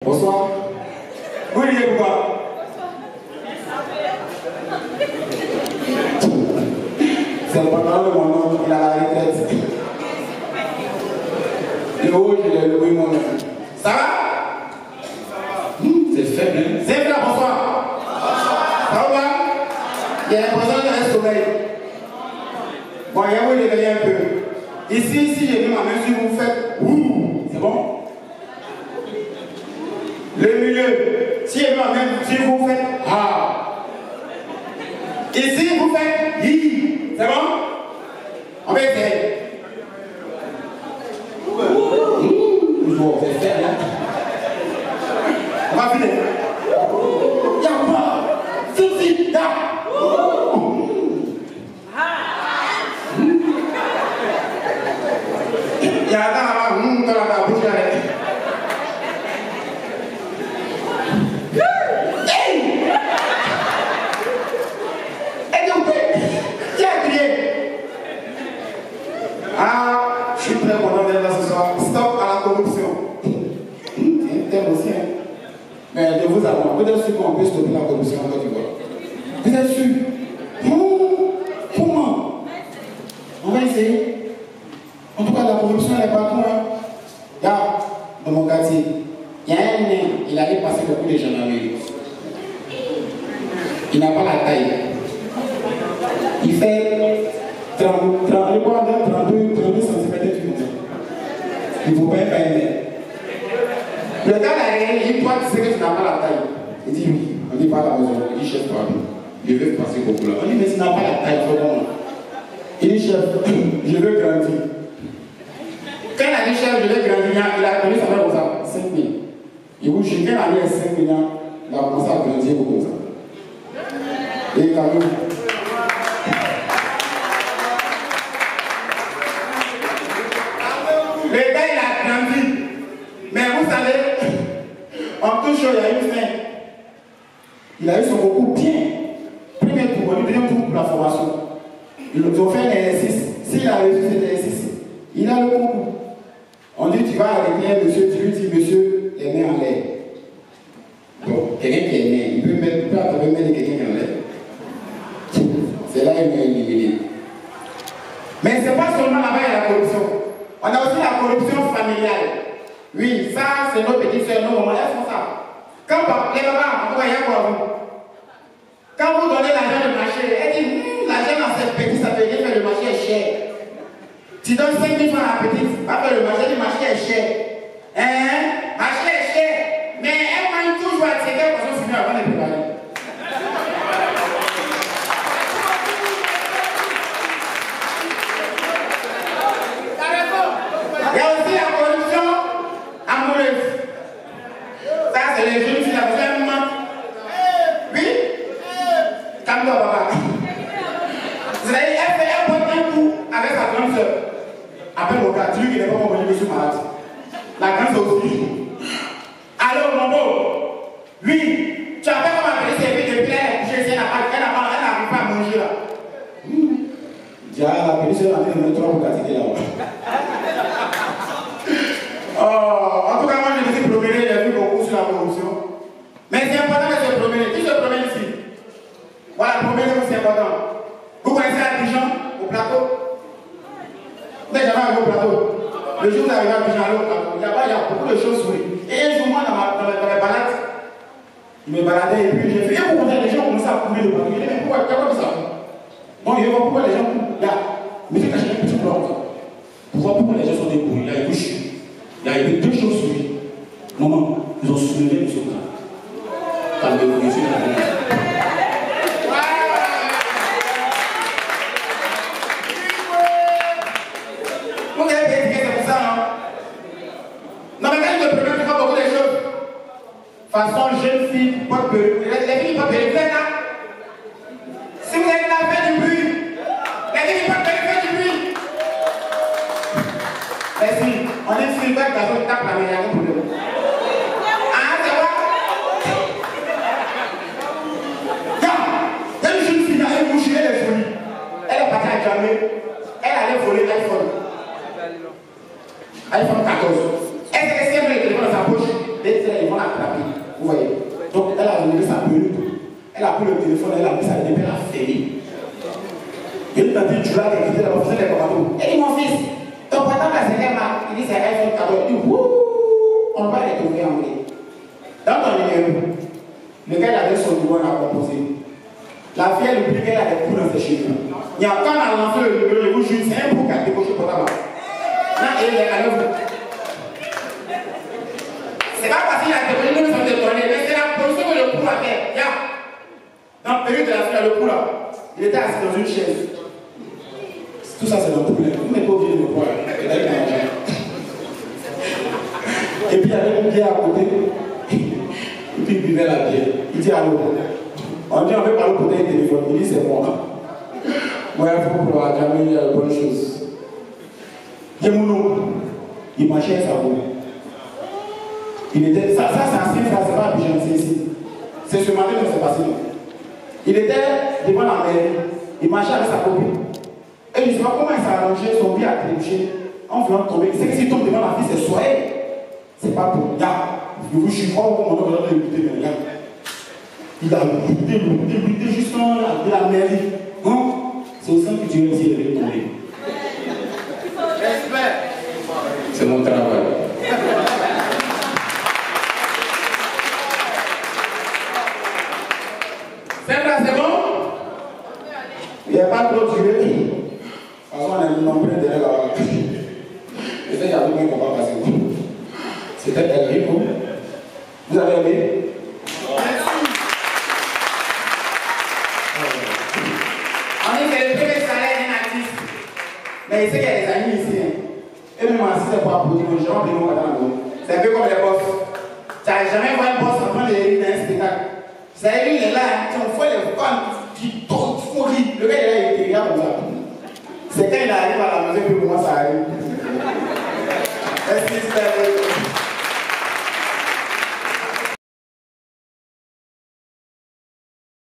Bonsoir. Vous riez pourquoi? C'est le patron de mon oncle, il a la retraite. Le haut, je l'ai loué moi-même. Ça va? C'est faible, hein? C'est bien, bonsoir. Ça va? Il y a l'impression qu'il y a un sommeil. Bon, il y a vous réveiller un peu. Ici, si j'ai vu ma main, si vous faites ouh, c'est bon? Le milieu, si j'ai vu ma main, si vous faites ah. Ici, vous faites hi. C'est bon? On va essayer. Toujours, c'est faire là. On va finir. Y'a quoi? Si, y'a. Il y a un dans la bouche là. Ah, je suis très content d'être là ce soir. Stop à la corruption. C'est un thème aussi, hein. Mais de vous avoir, vous êtes sûr qu'on peut stopper la corruption en Côte d'Ivoire? Vous êtes sûr? Comment? On va essayer. En tout cas, la corruption elle est partout. Hein. Là, dans mon quartier, il y a un nain, il allait passer beaucoup de gendarmerie. Il n'a pas la taille. Il fait 32 cm d'humour. Il ne faut pas être un nain. Le gars là, il dit, toi, tu sais que tu n'as pas la taille. Il dit oui. On dit pas la maison. Il dit chef, pardon. Je veux passer beaucoup là. On dit, mais tu n'as pas la taille, il faut vraiment. Il dit chef, je veux grandir. Quand il a dit chef, je veux grandir, il a connu ça comme ça, 5 000. Il vous dit, quand il a mis 5 000 ans, il a commencé à grandir comme ça. Et quand même. Le gars, il a grandi. Mais vous savez, en tout chose, il y a une fin. Il a eu son concours bien. Premier tour, deuxième tour pour la formation. Ils ont fait un exercice. S'il a réussi cet exercice, il a le concours. On dit, tu vas arrêter un monsieur, tu lui dis, monsieur, les mains en l'air. Bon, quelqu'un qui est né, il peut attraper mettre quelqu'un qui est en l'air. C'est là qu'il est éliminé. Mais ce n'est pas seulement là-bas il y a la corruption. On a aussi la corruption familiale. Oui, ça, c'est nos petites soeurs, nos mamans, elles font ça. Quand les mamans, il y a quoi vous? Quand vous donnez l'argent de marché, elle dit, l'argent dans cette petite, ça veut dire que le marché est cher. Tu donnes 5 000 francs à la petite, va faire le marché est cher. Hein? Marché est cher. Mais elle m'a toujours attiré parce qu'on finit avant de préparer. Il y a aussi la corruption amoureuse. Ça, c'est les jeunes filles, la deuxième maman. Oui? Calme-toi, papa. Vous avez fait un bon coup avec sa grande soeur. Après mon gars, dis-lui qu'il n'est pas mon monsieur malade. La grande soeur aussi. Alors, mon beau, oui, tu as fait comme appeler ses filles depuis elle est couchée, elle n'arrive pas à manger là. Déjà, la police est en train de mettre 3 pour casser là-bas. Oh, en tout cas, moi je me suis promené, j'ai vu beaucoup sur la corruption. Mais c'est important de se promener. Qui se promène ici? Voilà, promenez-vous, c'est important. Vous connaissez Abidjan au plateau? Vous n'êtes jamais arrivé au plateau? Le jour où vous arrivez à Abidjan, au plateau, il y a beaucoup de choses sur lui. Et un jour, moi, dans mes balades, je me baladais et puis j'ai fait, et pourquoi les gens commencent à courir le plateau? Je dis, mais pourquoi ça? Bon, je vois pourquoi les gens courent. Là, mais j'ai caché un petit plan. Pour voir pourquoi les gens sont décourus. Il y a une bouche. Il y a eu 2 choses sur lui. Maman, ils ont soulevé le secret. Calmez-vous, je suis là. Vous avez vérifié, c'est pour ça, non? Non, mais quand je me promets, tu vois beaucoup de choses. Façon jeune fille, pas de perruque. Les filles, pas de perruque, vous êtes là? Si vous êtes là, faites du bruit. Les filles, pas de perruque, faites du bruit. Merci. On est sur le bac d'abord, tape la meilleure pour le monde. Ah, c'est vrai? Regarde, une jeune fille, elle est bouchée, elle est jolie. Elle est partie à jamais. Elle allait voler l'iPhone. iPhone 14. Elle s'est laissée le téléphone dans sa poche. Ils vont la attrapé. Vous voyez? Donc elle a donné sa perruque. Elle a pris le téléphone, elle a mis sa télé, elle a fermé. Et il m'a dit, tu l'as écouté là-bas, vous êtes les commandos. Elle dit, mon fils, ton portable a serré ma. Il dit, c'est iPhone 14. Il dit, wouh, on va les trouver en ligne. Dans ton numéro, le gars avait son numéro, on a composé. La fille, elle oublie qu'elle a des coups dans ses cheveux. Il y a quand on a lancé le numéro, je vous jure, c'est un coup qui a décoché le portable. Là, elle est à l'œuvre. C'est pas parce qu'il a décoché, nous sommes détournés, mais c'est la position que le coup a fait. Dans le période de la fille, le coup là, il était assis dans une chaise. Tout ça, c'est dans le problème. Vous n'êtes pas obligé de me voir. Et puis, il y avait une bière à côté. Et puis, il buvait la bière. Il dit allô. On dit on veut parler au côté du téléphone. Il dit c'est moi. Moi, il faut pouvoir jamais dire la bonne chose. Yemounou, il marchait sa roue. Il était. Ça c'est un signe, ça, c'est pas Abidjan, c'est ici. C'est ce matin que c'est passé. Il était devant la mairie. Il marchait avec sa copine. Et je ne sais pas comment il s'est arrangé, son pied a trébuché en voulant tomber. C'est que s'il tombe devant la fille, c'est soyez. C'est pas pour gars. Je vous suis fort, on a écouté mes gars. Il a lutté juste de la mairie. Hein? C'est au sein que Dieu dit de tomber. C'est mon travail. C'est bon? Il n'y a pas trop de durée. Parce qu'on a nombreux derrière la. Et ça, il y a beaucoup qu'on va passer. C'était Enrico. Vous avez aimé? On dit que c'est le premier salaire d'un artiste. Mais il sait qu'il y a des amis ici. Et même si c'est pour applaudir, les gens viennent au Madame. C'est un peu comme les boss. Tu n'as jamais vu un boss en train de rire dans un spectacle. C'est lui, il est là. On fait les fans qui tournent, font rire. Le gars, il est là, il est là comme ça. C'est quand il arrive à la maison que commence à arriver. Merci,